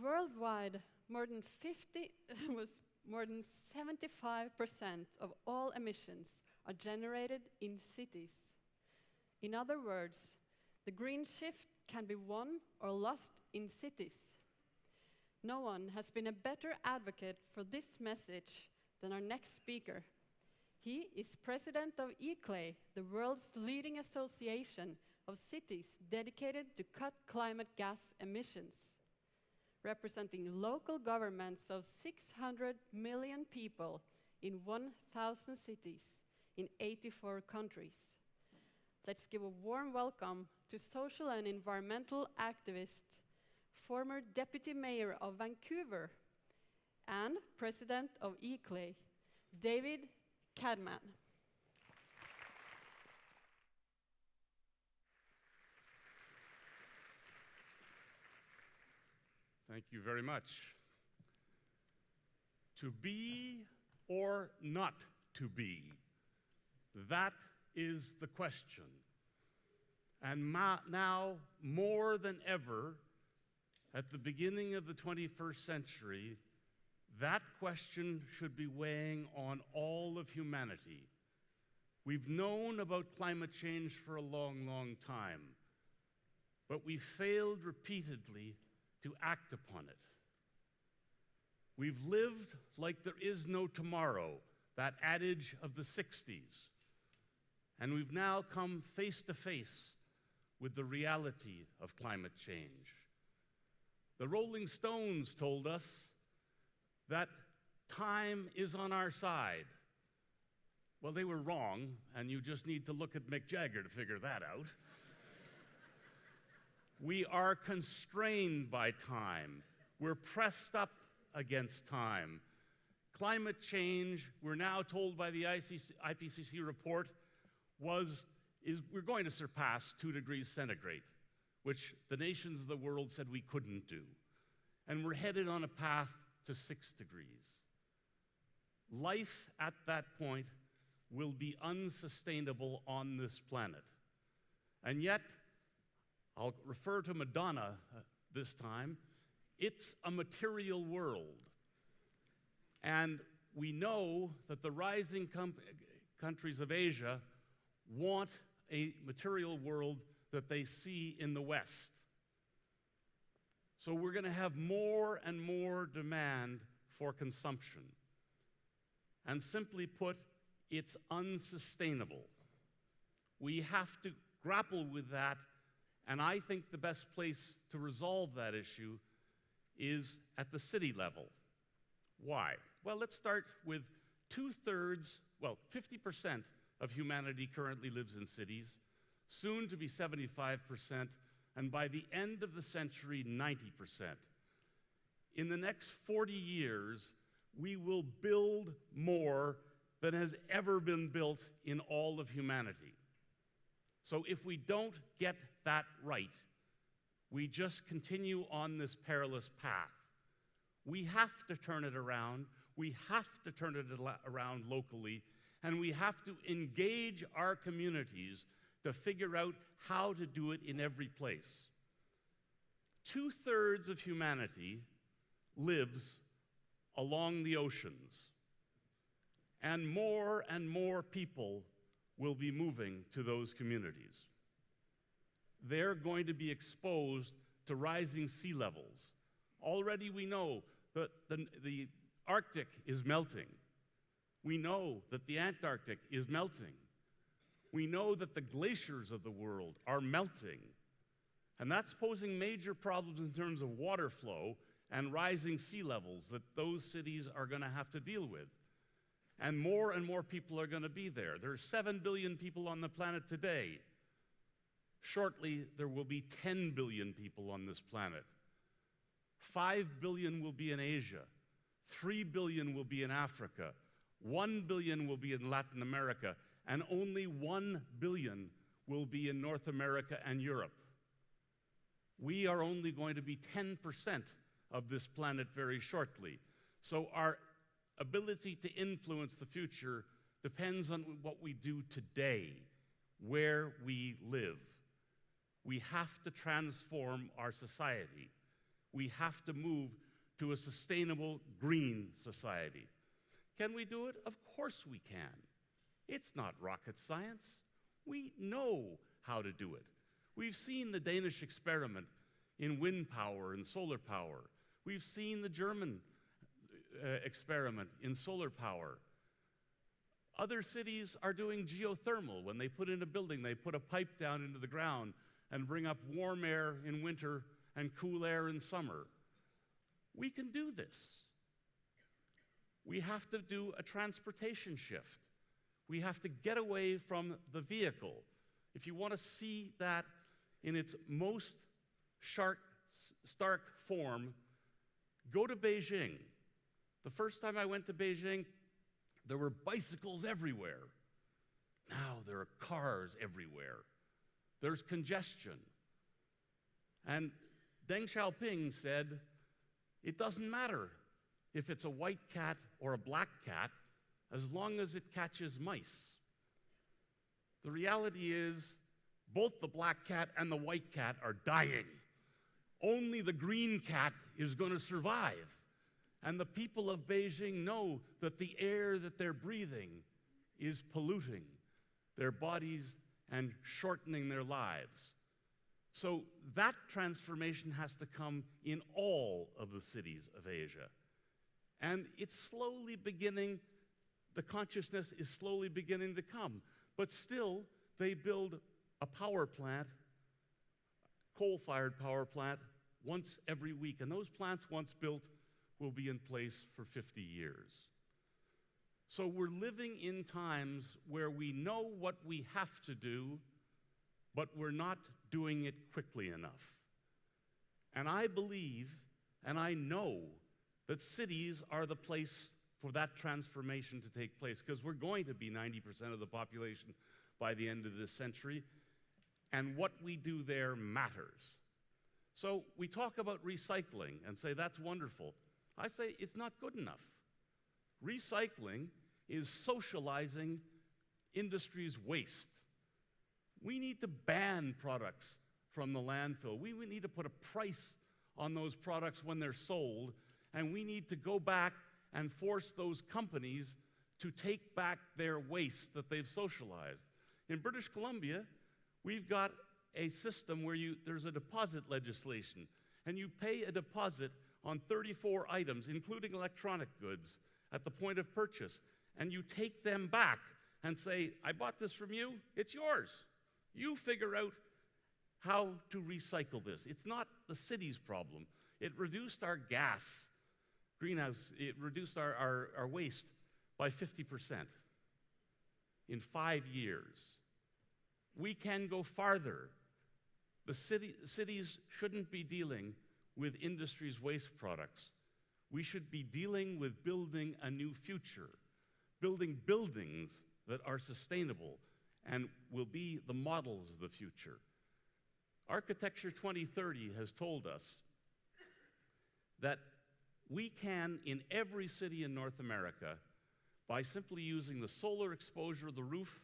Worldwide, more than 75% of all emissions are generated in cities. In other words, the green shift can be won or lost in cities. No one has been a better advocate for this message than our next speaker. He is president of ICLEI, the world's leading association of cities dedicated to cut climate gas emissions, representing local governments of 600 million people in 1,000 cities in 84 countries. Let's give a warm welcome to social and environmental activist, former deputy mayor of Vancouver, and president of ICLEI, David Cadman. Thank you very much. To be or not to be, that is the question. And now, more than ever, at the beginning of the 21st century, that question should be weighing on all of humanity. We've known about climate change for a long, long time, but we failed repeatedly to act upon it. We've lived like there is no tomorrow, that adage of the 60s, and we've now come face to face with the reality of climate change. The Rolling Stones told us that time is on our side. Well, they were wrong, and you just need to look at Mick Jagger to figure that out. We are constrained by time. We're pressed up against time. Climate change, we're now told by the IPCC report, we're going to surpass 2 degrees centigrade, which the nations of the world said we couldn't do. And we're headed on a path to 6 degrees. Life at that point will be unsustainable on this planet. And yet, I'll refer to Madonna this time, it's a material world. And we know that the rising countries of Asia want a material world that they see in the West. So we're going to have more and more demand for consumption. And simply put, it's unsustainable. We have to grapple with that, and I think the best place to resolve that issue is at the city level. Why? Well, let's start with 50% of humanity currently lives in cities, soon to be 75%, and by the end of the century, 90%. In the next 40 years, we will build more than has ever been built in all of humanity. So if we don't get that right, we just continue on this perilous path. We have to turn it around. We have to turn it around locally, and we have to engage our communities to figure out how to do it in every place. 2/3 of humanity lives along the oceans, and more people will be moving to those communities. They're going to be exposed to rising sea levels. Already we know that the Arctic is melting. We know that the Antarctic is melting. We know that the glaciers of the world are melting. And that's posing major problems in terms of water flow and rising sea levels that those cities are going to have to deal with. And more people are going to be there. There's 7 billion people on the planet today. Shortly, there will be 10 billion people on this planet. 5 billion will be in Asia. 3 billion will be in Africa. 1 billion will be in Latin America. And only 1 billion will be in North America and Europe. We are only going to be 10% of this planet very shortly. So our ability to influence the future depends on what we do today, where we live. We have to transform our society. We have to move to a sustainable green society. Can we do it? Of course we can. It's not rocket science. We know how to do it. We've seen the Danish experiment in wind power and solar power. We've seen the German experiment in solar power. Other cities are doing geothermal. When they put in a building, they put a pipe down into the ground and bring up warm air in winter and cool air in summer. We can do this. We have to do a transportation shift. We have to get away from the vehicle. If you want to see that in its most stark form, go to Beijing. The first time I went to Beijing, there were bicycles everywhere. Now there are cars everywhere. There's congestion. And Deng Xiaoping said, it doesn't matter if it's a white cat or a black cat, as long as it catches mice. The reality is, both the black cat and the white cat are dying. Only the green cat is going to survive. And the people of Beijing know that the air that they're breathing is polluting their bodies and shortening their lives. So that transformation has to come in all of the cities of Asia. And it's slowly beginning, the consciousness is slowly beginning to come. But still, they build a power plant, coal-fired power plant, once every week. And those plants, once built, will be in place for 50 years. So we're living in times where we know what we have to do, but we're not doing it quickly enough. And I believe, and I know, that cities are the place for that transformation to take place, because we're going to be 90% of the population by the end of this century, and what we do there matters. So we talk about recycling and say that's wonderful. I say it's not good enough. Recycling is socializing industry's waste. We need to ban products from the landfill. We need to put a price on those products when they're sold, and we need to go back and force those companies to take back their waste that they've socialized. In British Columbia, we've got a system where there's a deposit legislation, and you pay a deposit on 34 items, including electronic goods, at the point of purchase, and you take them back and say, I bought this from you, it's yours. You figure out how to recycle this. It's not the city's problem. It reduced our it reduced our waste by 50% in 5 years. We can go farther. The cities shouldn't be dealing with industry's waste products. We should be dealing with building a new future, building buildings that are sustainable and will be the models of the future. Architecture 2030 has told us that we can, in every city in North America, by simply using the solar exposure of the roof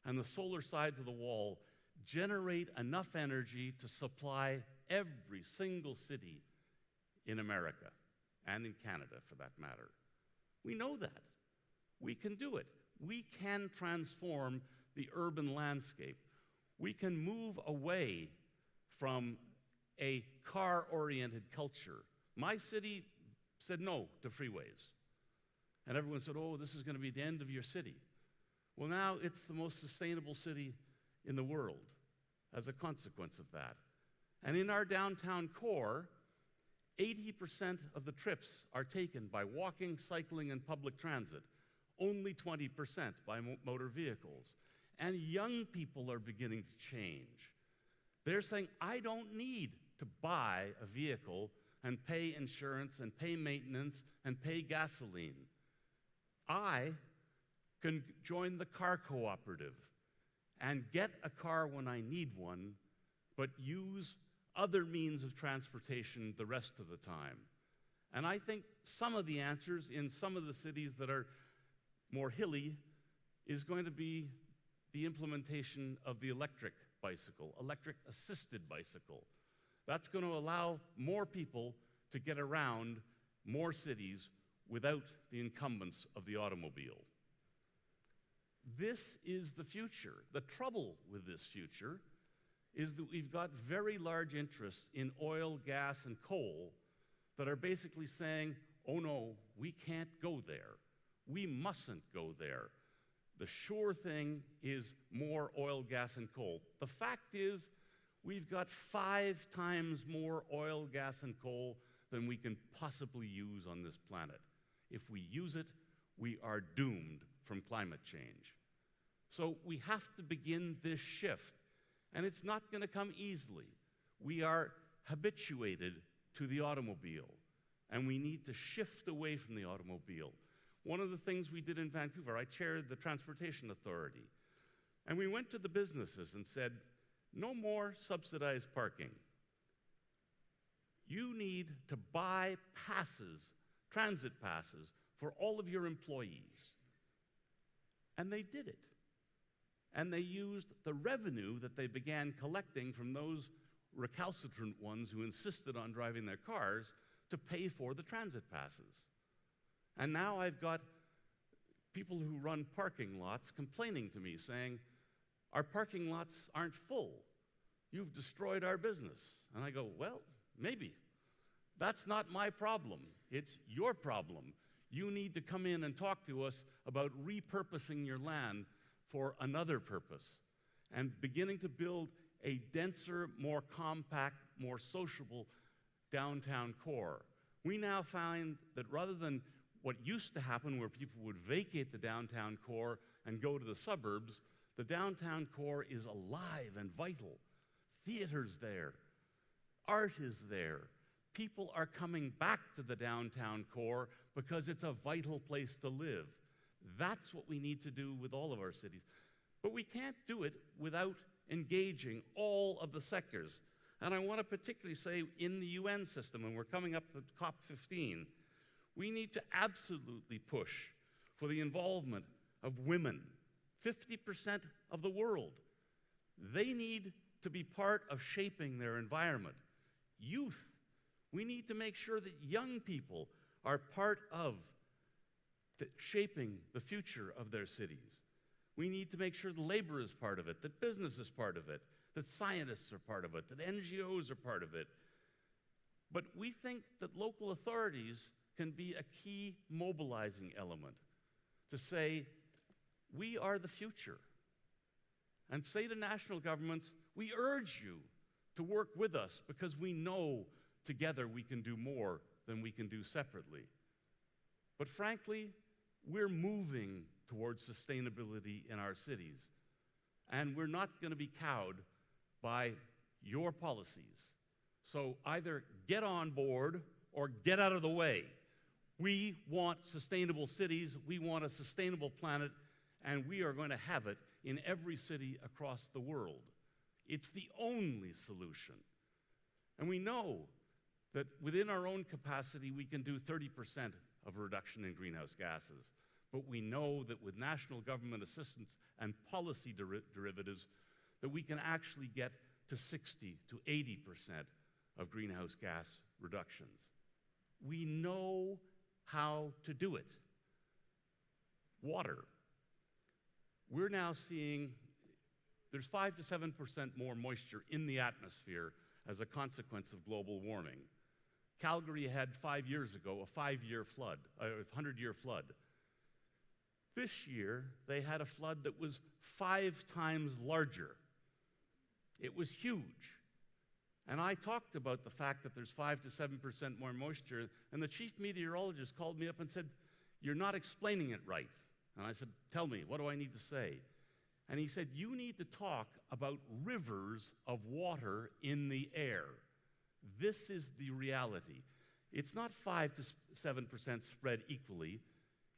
and the solar sides of the wall, generate enough energy to supply every single city in America, and in Canada for that matter. We know that. We can do it. We can transform the urban landscape. We can move away from a car-oriented culture. My city said no to freeways. And everyone said, oh, this is going to be the end of your city. Well, now it's the most sustainable city in the world as a consequence of that. And in our downtown core, 80% of the trips are taken by walking, cycling, and public transit. Only 20% by motor vehicles. And young people are beginning to change. They're saying, I don't need to buy a vehicle and pay insurance and pay maintenance and pay gasoline. I can join the car cooperative and get a car when I need one, but use other means of transportation the rest of the time. And I think some of the answers in some of the cities that are more hilly is going to be the implementation of the electric bicycle, electric-assisted bicycle. That's going to allow more people to get around more cities without the incumbents of the automobile. This is the future. The trouble with this future is that we've got very large interests in oil, gas, and coal that are basically saying, oh no, we can't go there. We mustn't go there. The sure thing is more oil, gas, and coal. The fact is, we've got 5 times more oil, gas, and coal than we can possibly use on this planet. If we use it, we are doomed from climate change. So we have to begin this shift, and it's not going to come easily. We are habituated to the automobile, and we need to shift away from the automobile. One of the things we did in Vancouver, I chaired the Transportation Authority, and we went to the businesses and said, no more subsidized parking. You need to buy passes, transit passes, for all of your employees. And they did it. And they used the revenue that they began collecting from those recalcitrant ones who insisted on driving their cars to pay for the transit passes. And now I've got people who run parking lots complaining to me, saying, our parking lots aren't full. You've destroyed our business. And I go, well, maybe. That's not my problem. It's your problem. You need to come in and talk to us about repurposing your land for another purpose and beginning to build a denser, more compact, more sociable downtown core. We now find that rather than what used to happen where people would vacate the downtown core and go to the suburbs, the downtown core is alive and vital. Theater's there. Art is there. People are coming back to the downtown core because it's a vital place to live. That's what we need to do with all of our cities. But we can't do it without engaging all of the sectors. And I want to particularly say in the UN system, and we're coming up to COP15, we need to absolutely push for the involvement of women, 50% of the world. They need to be part of shaping their environment. Youth, we need to make sure that young people are part of shaping the future of their cities. We need to make sure the labor is part of it, that business is part of it, that scientists are part of it, that NGOs are part of it. But we think that local authorities can be a key mobilizing element to say, we are the future. And say to national governments, we urge you to work with us because we know together we can do more than we can do separately. But frankly, we're moving towards sustainability in our cities, and we're not going to be cowed by your policies. So either get on board or get out of the way. We want sustainable cities, we want a sustainable planet, and we are going to have it in every city across the world. It's the only solution. And we know that within our own capacity, we can do 30% of a reduction in greenhouse gases. But we know that with national government assistance and policy derivatives, that we can actually get to 60 to 80% of greenhouse gas reductions. We know how to do it. Water. We're now seeing there's 5 to 7% more moisture in the atmosphere as a consequence of global warming. Calgary had 5 years ago a 5-year flood, a 100-year flood. This year, they had a flood that was 5 times larger. It was huge. And I talked about the fact that there's 5 to 7% more moisture, and the chief meteorologist called me up and said, you're not explaining it right. And I said, tell me, what do I need to say? And he said, you need to talk about rivers of water in the air. This is the reality. It's not 5 to 7% spread equally.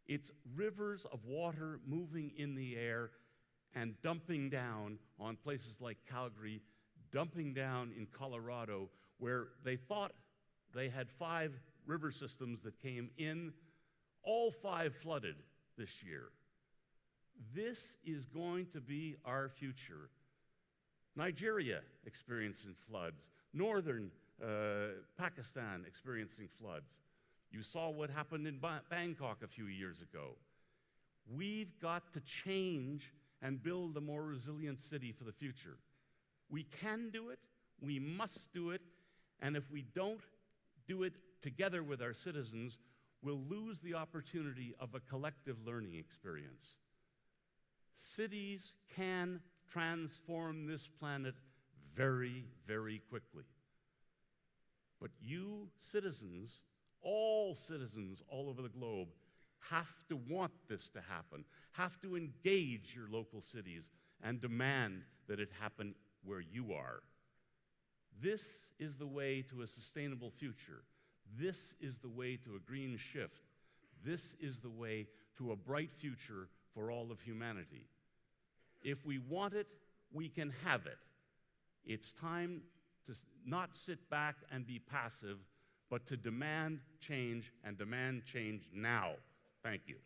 It's rivers of water moving in the air and dumping down on places like Calgary, dumping down in Colorado, where they thought they had 5 river systems that came in. All 5 flooded this year. This is going to be our future. Nigeria experiencing floods. Northern Pakistan experiencing floods. You saw what happened in Bangkok a few years ago. We've got to change and build a more resilient city for the future. We can do it, we must do it, and if we don't do it together with our citizens, we'll lose the opportunity of a collective learning experience. Cities can transform this planet very, very quickly. But you citizens, all citizens all over the globe, have to want this to happen, have to engage your local cities and demand that it happen where you are. This is the way to a sustainable future. This is the way to a green shift. This is the way to a bright future for all of humanity. If we want it, we can have it. It's time to not sit back and be passive, but to demand change, and demand change now. Thank you.